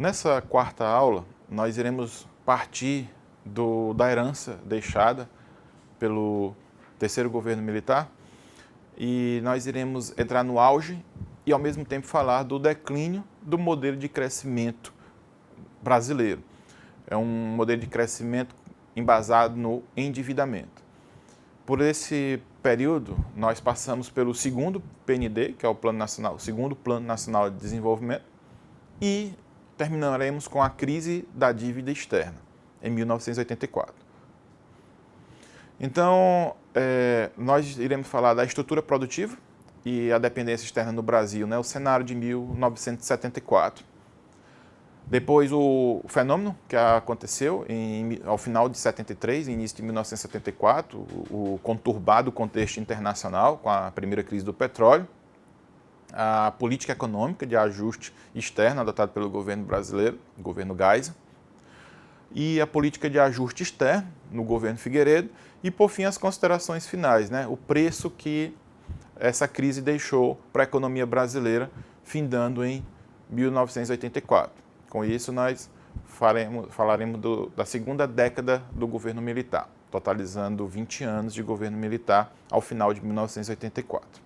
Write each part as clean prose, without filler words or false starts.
Nessa quarta aula, nós iremos partir da herança deixada pelo terceiro governo militar e nós iremos entrar no auge e, ao mesmo tempo, falar do declínio do modelo de crescimento brasileiro. É um modelo de crescimento embasado no endividamento. Por esse período, nós passamos pelo segundo PND, que é o segundo Plano Nacional de Desenvolvimento, e terminaremos com a crise da dívida externa, em 1984. Então, nós iremos falar da estrutura produtiva e a dependência externa no Brasil, o cenário de 1974. Depois, o fenômeno que aconteceu ao final de 73, início de 1974, o conturbado contexto internacional com a primeira crise do petróleo, a política econômica de ajuste externo adotada pelo governo brasileiro, o governo Geisel, e a política de ajuste externo no governo Figueiredo, e, por fim, as considerações finais, o preço que essa crise deixou para a economia brasileira, findando em 1984. Com isso, nós falaremos da segunda década do governo militar, totalizando 20 anos de governo militar ao final de 1984.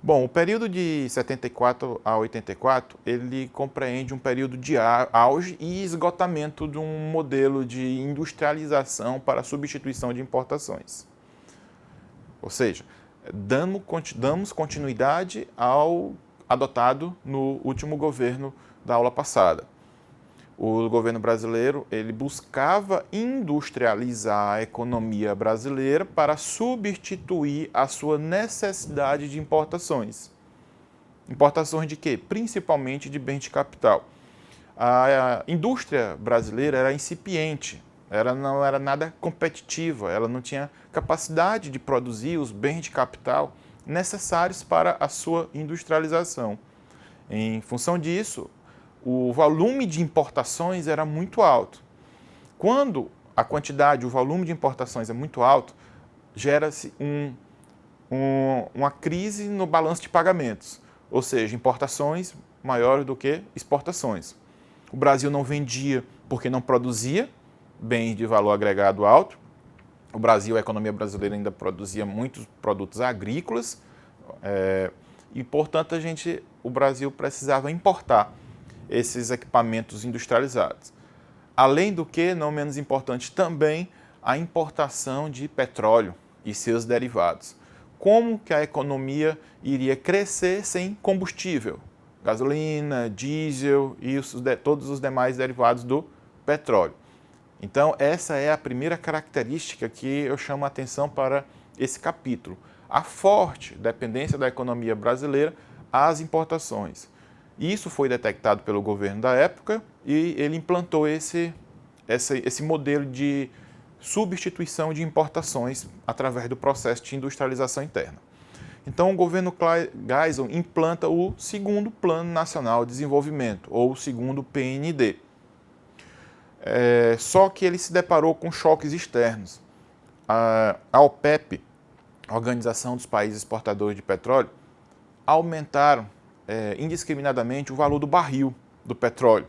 Bom, o período de 74 a 84, ele compreende um período de auge e esgotamento de um modelo de industrialização para substituição de importações. Ou seja, damos continuidade ao adotado no último governo da aula passada. O governo brasileiro, ele buscava industrializar a economia brasileira para substituir a sua necessidade de importações. Importações de quê? Principalmente de bens de capital. A indústria brasileira era incipiente, não era nada competitiva, ela não tinha capacidade de produzir os bens de capital necessários para a sua industrialização. Em função disso, o volume de importações era muito alto. Quando a quantidade, o volume de importações é muito alto, gera-se uma crise no balanço de pagamentos, ou seja, importações maiores do que exportações. O Brasil não vendia porque não produzia bens de valor agregado alto. O Brasil, a economia brasileira ainda produzia muitos produtos agrícolas e, portanto, o Brasil precisava importar esses equipamentos industrializados. Além do que, não menos importante também, a importação de petróleo e seus derivados. Como que a economia iria crescer sem combustível? Gasolina, diesel e todos os demais derivados do petróleo. Então, essa é a primeira característica que eu chamo a atenção para esse capítulo. A forte dependência da economia brasileira às importações. Isso foi detectado pelo governo da época e ele implantou esse modelo de substituição de importações através do processo de industrialização interna. Então, o governo Geisel implanta o segundo Plano Nacional de Desenvolvimento, ou o segundo PND. Só que ele se deparou com choques externos. A OPEP, a Organização dos Países Exportadores de Petróleo, aumentaram indiscriminadamente o valor do barril do petróleo.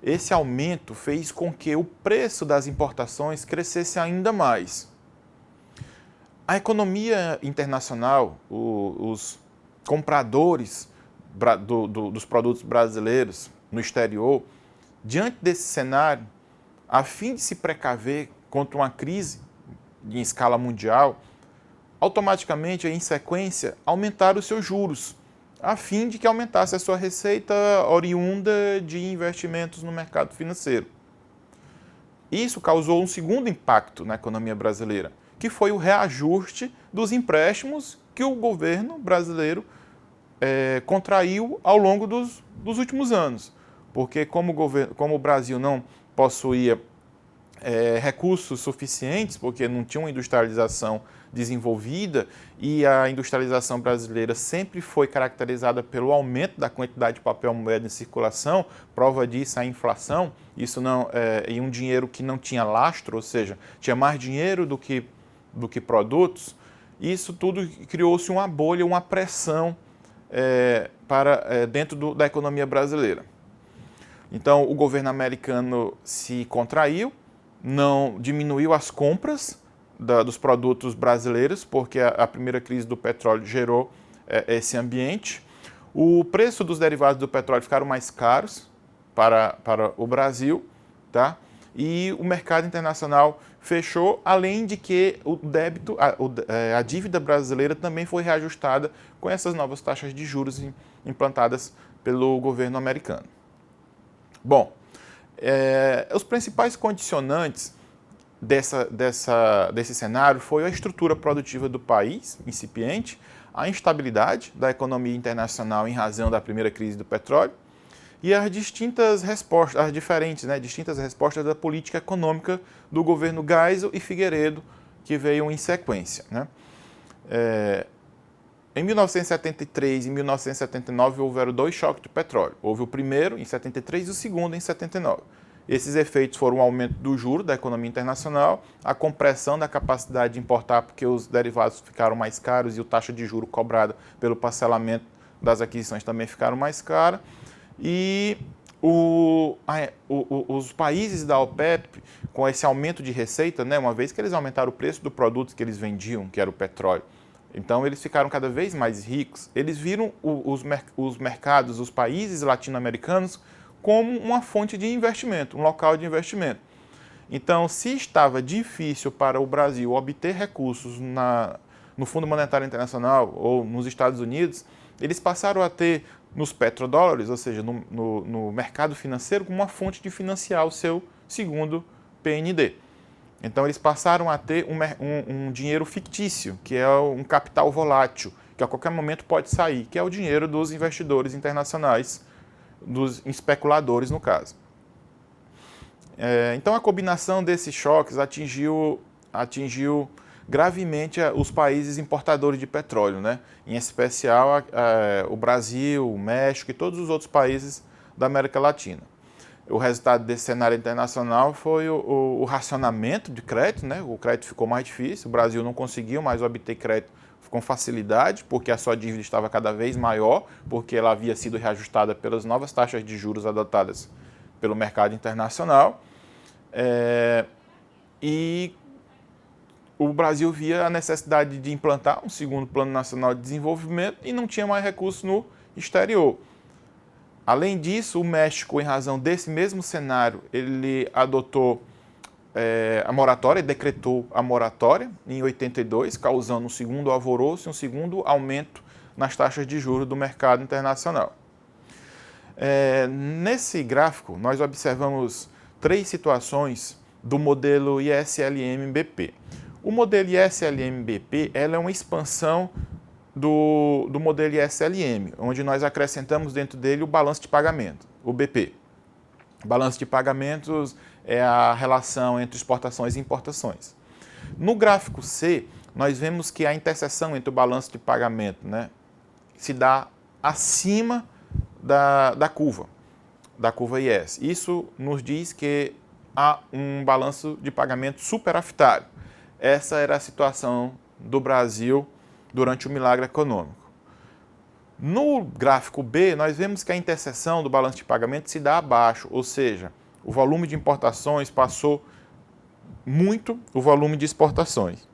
Esse aumento fez com que o preço das importações crescesse ainda mais. A economia internacional, os compradores dos produtos brasileiros no exterior, diante desse cenário, a fim de se precaver contra uma crise em escala mundial, automaticamente, em sequência, aumentaram os seus juros, a fim de que aumentasse a sua receita oriunda de investimentos no mercado financeiro. Isso causou um segundo impacto na economia brasileira, que foi o reajuste dos empréstimos que o governo brasileiro contraiu ao longo dos últimos anos. Porque como o Brasil não possuía recursos suficientes, porque não tinha uma industrialização desenvolvida, e a industrialização brasileira sempre foi caracterizada pelo aumento da quantidade de papel moeda em circulação, prova disso a inflação, isso não e um dinheiro que não tinha lastro, ou seja, tinha mais dinheiro do que produtos. Isso tudo criou-se uma bolha, uma pressão para dentro da economia brasileira. Então, o governo americano se contraiu, não diminuiu as compras dos produtos brasileiros, porque a primeira crise do petróleo gerou esse ambiente. O preço dos derivados do petróleo ficaram mais caros para o Brasil, tá? E o mercado internacional fechou, além de que o débito, a dívida brasileira também foi reajustada com essas novas taxas de juros implantadas pelo governo americano. Bom, os principais condicionantes desse cenário foi a estrutura produtiva do país, incipiente, a instabilidade da economia internacional em razão da primeira crise do petróleo e as distintas respostas, distintas respostas da política econômica do governo Geisel e Figueiredo, que veio em sequência, né? Em 1973 e 1979 houveram dois choques de petróleo. Houve o primeiro em 73 e o segundo em 79. Esses efeitos foram o aumento do juro da economia internacional, a compressão da capacidade de importar porque os derivados ficaram mais caros e a taxa de juro cobrada pelo parcelamento das aquisições também ficaram mais cara. E os países da OPEP, com esse aumento de receita, né, uma vez que eles aumentaram o preço do produto que eles vendiam, que era o petróleo, então eles ficaram cada vez mais ricos, eles viram os mercados, os países latino-americanos, como uma fonte de investimento, um local de investimento. Então, se estava difícil para o Brasil obter recursos no Fundo Monetário Internacional ou nos Estados Unidos, eles passaram a ter nos petrodólares, ou seja, no mercado financeiro, como uma fonte de financiar o seu segundo PND. Então, eles passaram a ter um dinheiro fictício, que é um capital volátil, que a qualquer momento pode sair, que é o dinheiro dos investidores internacionais, dos especuladores, no caso. Então, a combinação desses choques atingiu gravemente os países importadores de petróleo, né? Em especial o Brasil, o México e todos os outros países da América Latina. O resultado desse cenário internacional foi o racionamento de crédito, né? O crédito ficou mais difícil, o Brasil não conseguiu mais obter crédito com facilidade, porque a sua dívida estava cada vez maior, porque ela havia sido reajustada pelas novas taxas de juros adotadas pelo mercado internacional. E o Brasil via a necessidade de implantar um segundo Plano Nacional de Desenvolvimento e não tinha mais recursos no exterior. Além disso, o México, em razão desse mesmo cenário, ele adotou a moratória, decretou a moratória em 82, causando um segundo alvoroço e um segundo aumento nas taxas de juros do mercado internacional. Nesse gráfico, nós observamos três situações do modelo ISLM-BP. O modelo ISLM-BP ela é uma expansão do modelo ISLM, onde nós acrescentamos dentro dele o balanço de pagamento, o BP. O balanço de pagamentos é a relação entre exportações e importações. No gráfico C, nós vemos que a interseção entre o balanço de pagamento, né, se dá acima da curva IS. Isso nos diz que há um balanço de pagamento superafitário. Essa era a situação do Brasil durante o milagre econômico. No gráfico B, nós vemos que a interseção do balanço de pagamento se dá abaixo, ou seja, o volume de importações passou muito o volume de exportações.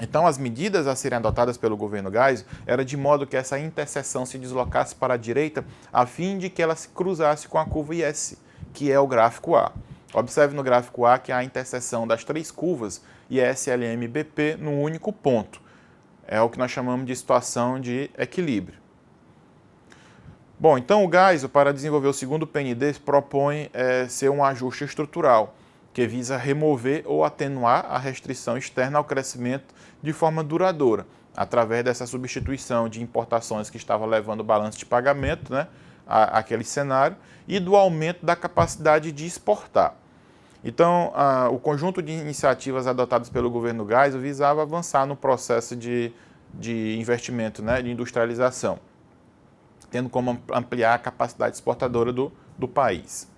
Então, as medidas a serem adotadas pelo governo Geisel era de modo que essa interseção se deslocasse para a direita, a fim de que ela se cruzasse com a curva IS, que é o gráfico A. Observe no gráfico A que há a interseção das três curvas ISLM e BP num único ponto. É o que nós chamamos de situação de equilíbrio. Bom, então o Geisel, para desenvolver o segundo PND, propõe ser um ajuste estrutural, que visa remover ou atenuar a restrição externa ao crescimento de forma duradoura, através dessa substituição de importações que estava levando o balanço de pagamento, né, àquele cenário, e do aumento da capacidade de exportar. Então, o conjunto de iniciativas adotadas pelo governo Geisel visava avançar no processo de investimento, né, de industrialização, tendo como ampliar a capacidade exportadora do país.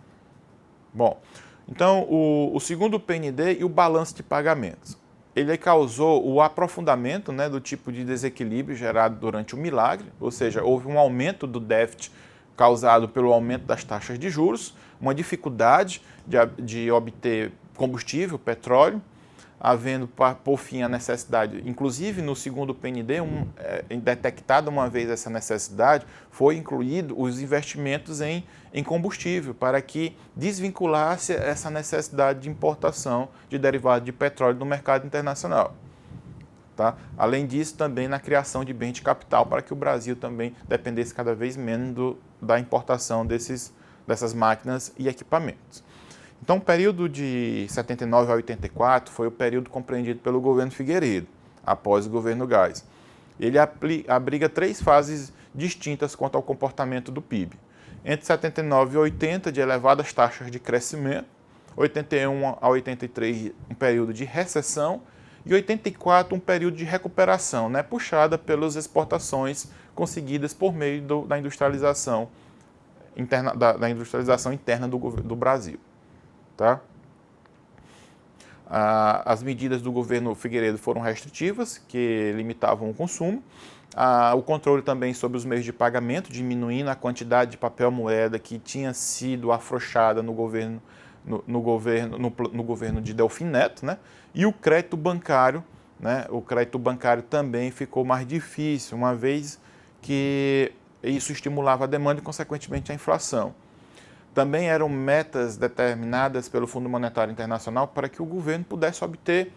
Bom, então o segundo PND e o balanço de pagamentos. Ele causou o aprofundamento, né, do tipo de desequilíbrio gerado durante o milagre, ou seja, houve um aumento do déficit causado pelo aumento das taxas de juros, uma dificuldade de obter combustível, petróleo, havendo por fim a necessidade, inclusive no segundo PND, detectada uma vez essa necessidade, foi incluído os investimentos em combustível, para que desvinculasse essa necessidade de importação de derivados de petróleo no mercado internacional. Tá? Além disso, também na criação de bens de capital, para que o Brasil também dependesse cada vez menos da importação dessas máquinas e equipamentos. Então, o período de 79 a 84 foi o período compreendido pelo governo Figueiredo, após o governo Geisel. Ele abriga 3 fases distintas quanto ao comportamento do PIB. Entre 79 e 80, de elevadas taxas de crescimento, 81 a 83, um período de recessão, e 84, um período de recuperação, né, puxada pelas exportações conseguidas por meio da industrialização interna, da industrialização interna do Brasil. Tá? As medidas do governo Figueiredo foram restritivas, que limitavam o consumo. O controle também sobre os meios de pagamento, diminuindo a quantidade de papel moeda que tinha sido afrouxada no governo de Delfim Neto, né? E o crédito bancário, né? O crédito bancário também ficou mais difícil, uma vez que isso estimulava a demanda e, consequentemente, a inflação. Também eram metas determinadas pelo Fundo Monetário Internacional para que o governo pudesse obter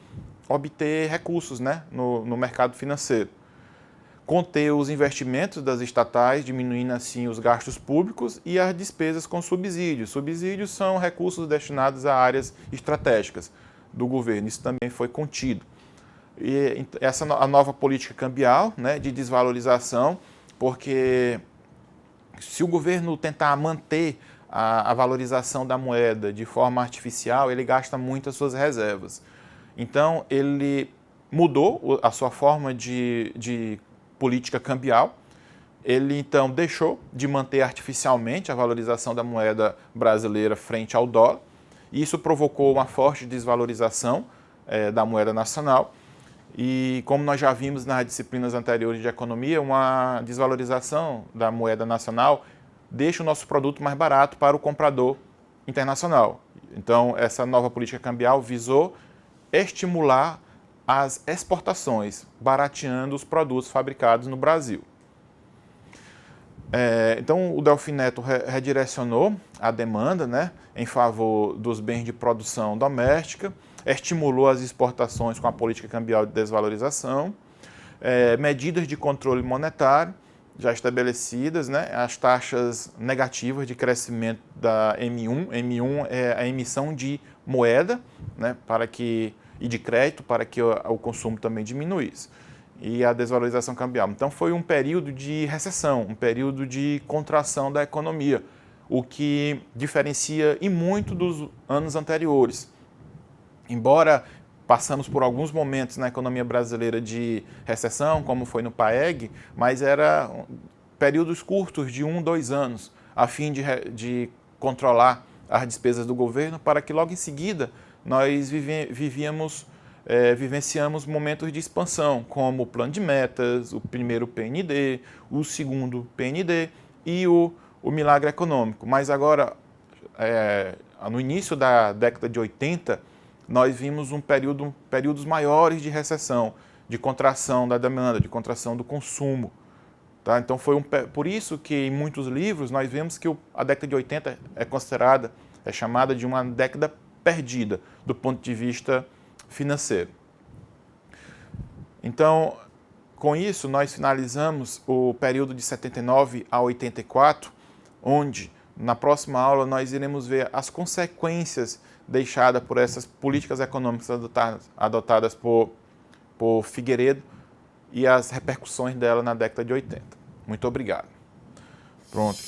recursos, né, no mercado financeiro. Conter os investimentos das estatais, diminuindo assim os gastos públicos e as despesas com subsídios. Subsídios são recursos destinados a áreas estratégicas do governo. Isso também foi contido. E a nova política cambial, né, de desvalorização, porque se o governo tentar manter a valorização da moeda de forma artificial, ele gasta muito as suas reservas. Então, ele mudou a sua forma de política cambial. Ele, então, deixou de manter artificialmente a valorização da moeda brasileira frente ao dólar. Isso provocou uma forte desvalorização da moeda nacional. E, como nós já vimos nas disciplinas anteriores de economia, uma desvalorização da moeda nacional deixa o nosso produto mais barato para o comprador internacional. Então, essa nova política cambial visou estimular as exportações, barateando os produtos fabricados no Brasil. Então, o Delfim Neto redirecionou a demanda, né, em favor dos bens de produção doméstica, estimulou as exportações com a política cambial de desvalorização, medidas de controle monetário, já estabelecidas, né, as taxas negativas de crescimento da M1. M1 é a emissão de moeda, né, e de crédito para que o consumo também diminuísse. E a desvalorização cambial. Então foi um período de recessão, um período de contração da economia, o que diferencia e muito dos anos anteriores. Embora passamos por alguns momentos na economia brasileira de recessão, como foi no PAEG, mas eram períodos curtos de 1, 2 anos, a fim de controlar as despesas do governo, para que logo em seguida nós vivenciamos momentos de expansão, como o plano de metas, o primeiro PND, o segundo PND e o milagre econômico. Mas agora, no início da década de 80, nós vimos períodos maiores de recessão, de contração da demanda, de contração do consumo. Tá? Então, por isso que em muitos livros nós vemos que a década de 80 é chamada de uma década perdida do ponto de vista financeiro. Então, com isso, nós finalizamos o período de 79 a 84, onde, na próxima aula, nós iremos ver as consequências deixadas por essas políticas econômicas adotadas por Figueiredo e as repercussões dela na década de 80. Muito obrigado. Pronto.